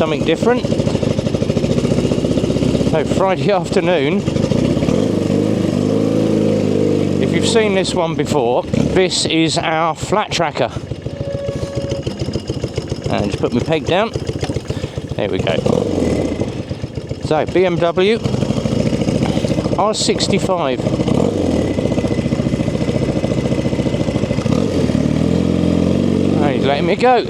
something different. So Friday afternoon, if you've seen this one before, this is our flat tracker. And just put my peg down. There we go. So BMW R65. Oh, he's letting me go.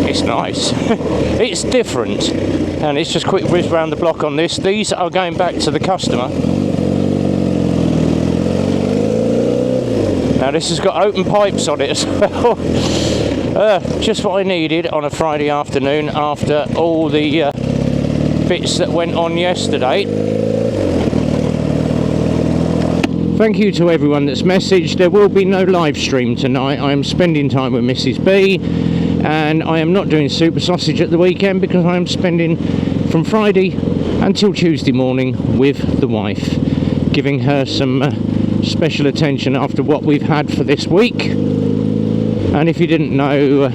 It's nice. It's different, and it's just quick whiz round the block on this. These are going back to the customer. Now this has got open pipes on it as well. Just what I needed on a Friday afternoon after all the bits that went on yesterday. Thank you to everyone that's messaged. There will be no live stream tonight. I am spending time with Mrs. B, and I am not doing Super Sausage at the weekend because I am spending from Friday until Tuesday morning with the wife, giving her some special attention after what we've had for this week. And if you didn't know,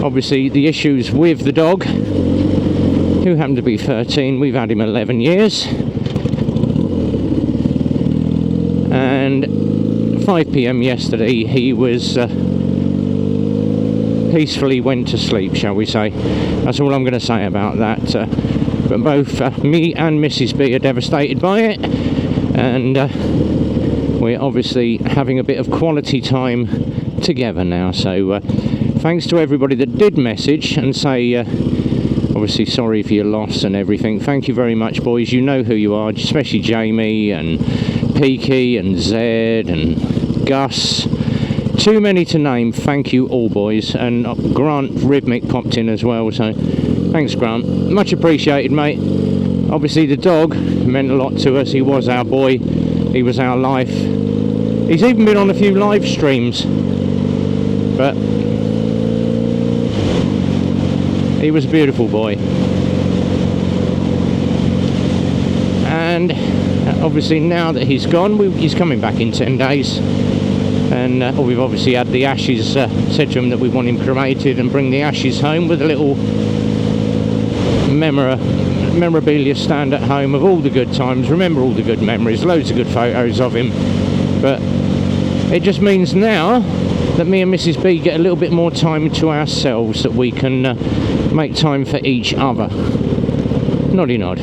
obviously the issues with the dog, who happened to be 13, we've had him 11 years, and 5 p.m. yesterday he was peacefully went to sleep, shall we say. That's all I'm going to say about that. But both me and Mrs. B are devastated by it, and we're obviously having a bit of quality time together now. So thanks to everybody that did message and say obviously sorry for your loss and everything. Thank you very much, boys. You know who you are, especially Jamie and Peaky and Zed and Gus. Too many to name. Thank you all, boys. And Grant Rhythmic popped in as well, so thanks, Grant. Much appreciated, mate. Obviously the dog meant a lot to us. He was our boy, he was our life. He's even been on a few live streams, but he was a beautiful boy. And obviously now that he's gone, he's coming back in 10 days. And we've obviously had the ashes, said to him that we want him cremated and bring the ashes home with a little memorabilia stand at home of all the good times. Remember all the good memories, loads of good photos of him. But it just means now that me and Mrs. B get a little bit more time to ourselves, that we can make time for each other. Noddy nod.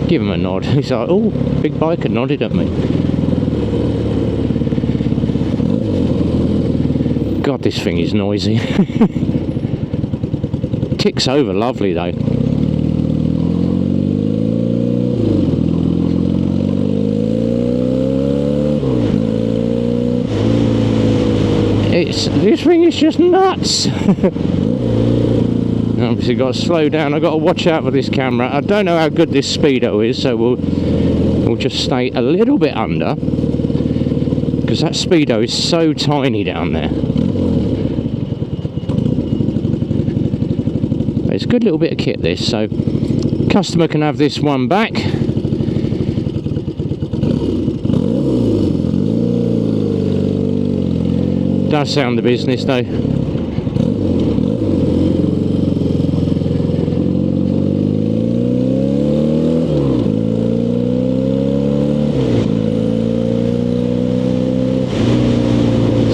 Give him a nod. He's like, oh, big biker nodded at me. God, this thing is noisy. Ticks over lovely though. This thing is just nuts. Obviously got to slow down. I've got to watch out for this camera. I don't know how good this speedo is, so we'll just stay a little bit under, because that speedo is so tiny down there. It's a good little bit of kit, this, so customer can have this one back. Does sound the business though.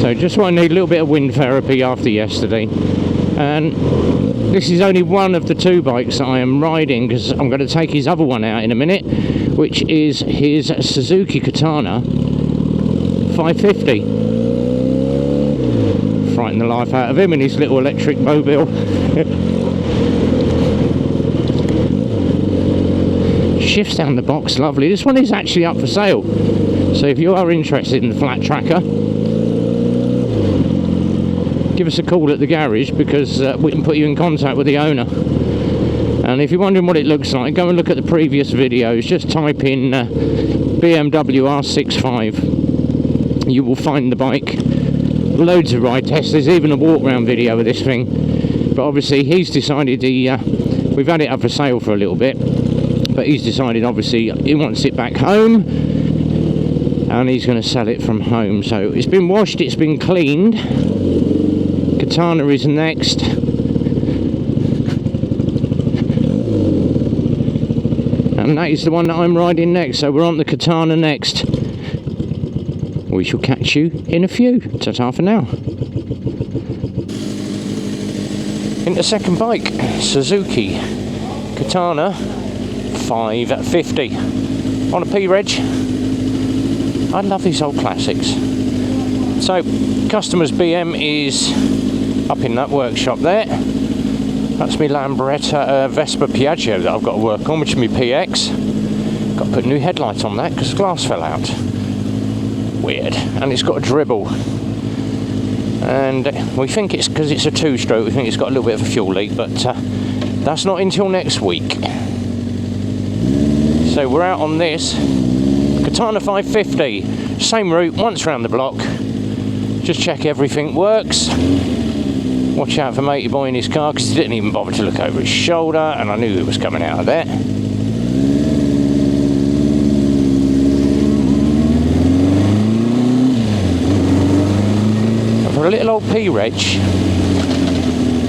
So just want to need a little bit of wind therapy after yesterday. And this is only one of the two bikes that I am riding, because I'm going to take his other one out in a minute, which is his Suzuki Katana 550. Frighten the life out of him in his little electric mobile. Shifts down the box, lovely. This one is actually up for sale, so if you are interested in the flat tracker, give us a call at the garage, because we can put you in contact with the owner. And if you're wondering what it looks like, go and look at the previous videos. Just type in BMW R65. You will find the bike. Loads of ride tests. There's even a walk round video of this thing. But obviously he's decided we've had it up for sale for a little bit, but he's decided obviously he wants it back home. and he's going to sell it from home. So it's been washed, it's been cleaned. Katana is next. And that is the one that I'm riding next, so we're on the Katana next. We shall catch you in a few. Ta-ta for now. Into second bike, Suzuki Katana 550 on a P-Reg. I love these old classics. So, customer's BM is up in that workshop there. That's my Lambretta Vespa Piaggio that I've got to work on, which is my PX. Got to put a new headlight on that because the glass fell out. Weird. And it's got a dribble. And we think it's because it's a two-stroke, we think it's got a little bit of a fuel leak, but that's not until next week. So we're out on this Katana 550, same route, once round the block. Just check everything works. Watch out for matey boy in his car because he didn't even bother to look over his shoulder, and I knew it was coming out of there. For a little old P-Reg,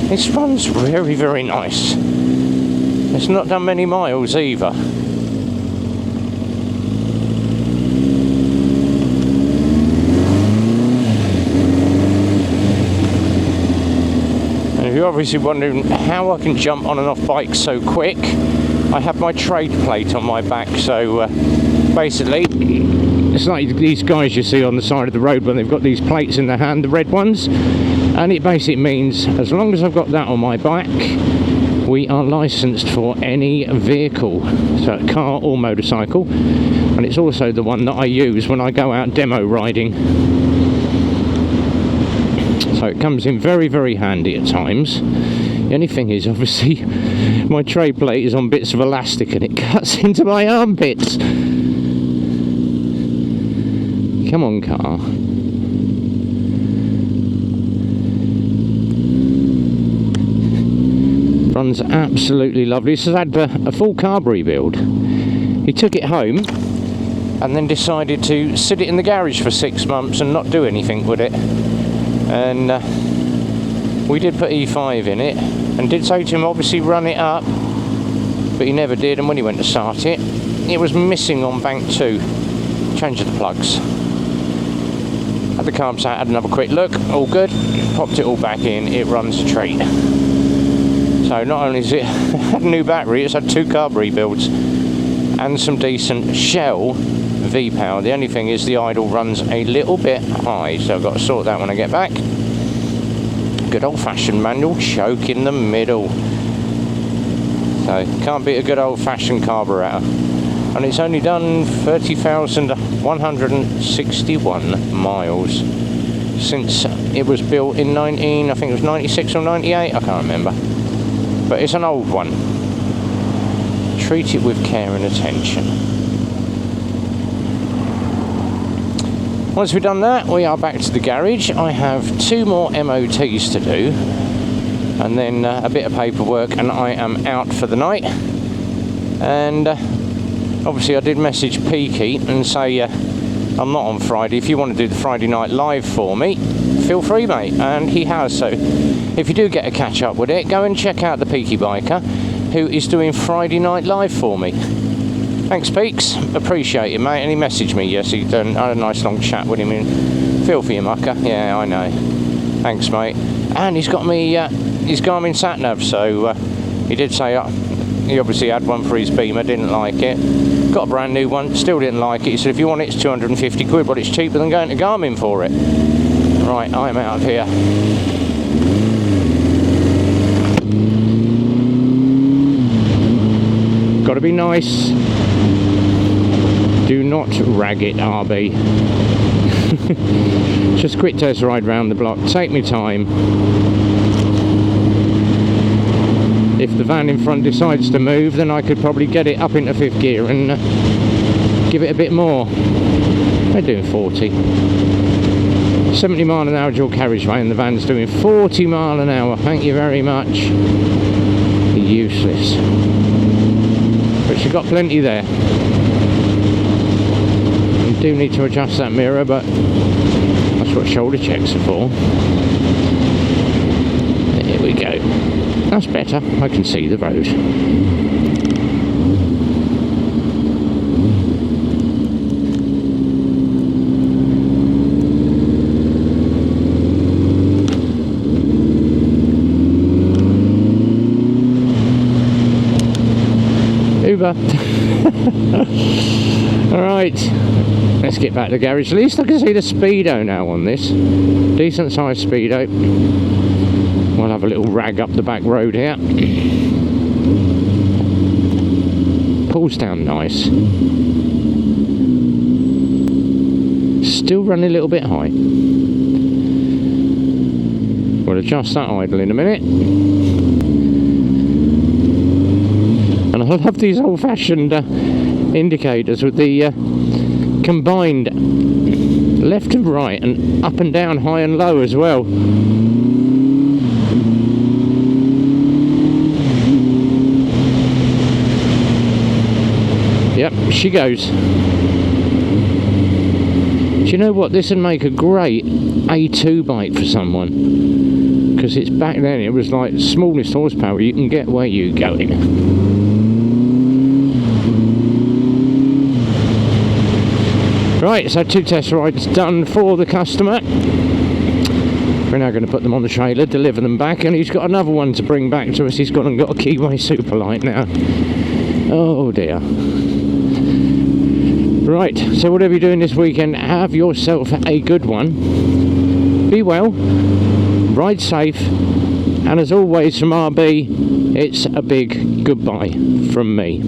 this runs very, very nice. It's not done many miles either. And if you're obviously wondering how I can jump on and off bikes so quick, I have my trade plate on my back, so basically it's like these guys you see on the side of the road when they've got these plates in their hand, the red ones, and it basically means as long as I've got that on my back, we are licensed for any vehicle, so car or motorcycle, and it's also the one that I use when I go out demo riding. So it comes in very, very handy at times. The only thing is, obviously, my trade plate is on bits of elastic and it cuts into my armpits. Come on, car. Runs absolutely lovely. This has had a full carb rebuild. He took it home and then decided to sit it in the garage for 6 months and not do anything with it. And we did put E5 in it and did say to him, obviously run it up, but he never did. And when he went to start it, it was missing on bank 2. Changed the plugs. Had the carbs out, had another quick look, all good, popped it all back in, it runs a treat. So not only has it had a new battery, it's had 2 carb rebuilds and some decent Shell V-power. The only thing is the idle runs a little bit high, so I've got to sort that when I get back. Good old-fashioned manual choke in the middle. So can't beat a good old-fashioned carburetor. And it's only done 30,161 miles since it was built in I think it was 96 or 98, I can't remember. But it's an old one. Treat it with care and attention. Once we've done that, we are back to the garage. I have 2 more MOTs to do, and then a bit of paperwork, and I am out for the night. And obviously I did message Peaky and say I'm not on Friday. If you want to do the Friday night live for me, feel free, mate. And he has. So if you do get a catch up with it, go and check out the Peaky Biker, who is doing Friday night live for me. Thanks, Peaks. Appreciate it, mate. And he messaged me, yes. I had a nice long chat with him. And feel for you, mucker. Yeah, I know. Thanks, mate. And he's got me his Garmin sat-nav. So he did say he obviously had one for his Beamer, didn't like it. Got a brand new one, still didn't like it. He said, if you want it, it's 250 quid, but it's cheaper than going to Garmin for it. Right, I'm out of here. Got to be nice. Do not rag it, RB. Just quick test ride round the block. Take me time. If the van in front decides to move, then I could probably get it up into 5th gear and give it a bit more. They're doing 40. 70 mile an hour dual carriageway, and the van's doing 40 mile an hour. Thank you very much. Useless. But she's got plenty there. And Do need to adjust that mirror, but that's what shoulder checks are for. There we go. That's better. I can see the road. Uber. Alright, let's get back to the garage. At least I can see the speedo now on this. Decent sized speedo. We'll have a little rag up the back road here. Pulls down nice. Still running a little bit high. We'll adjust that idle in a minute. And I love these old-fashioned indicators with the combined left and right and up and down, high and low as well. Yep, she goes. Do you know what? This would make a great A2 bike for someone, because it's back then it was like smallest horsepower you can get where you're going. Right, so 2 test rides done for the customer. We're now going to put them on the trailer, deliver them back, and he's got another one to bring back to us. He's gone and got a Keyway Superlight now. Oh dear. Right, so whatever you're doing this weekend, have yourself a good one. Be well, ride safe, and as always from RB, it's a big goodbye from me.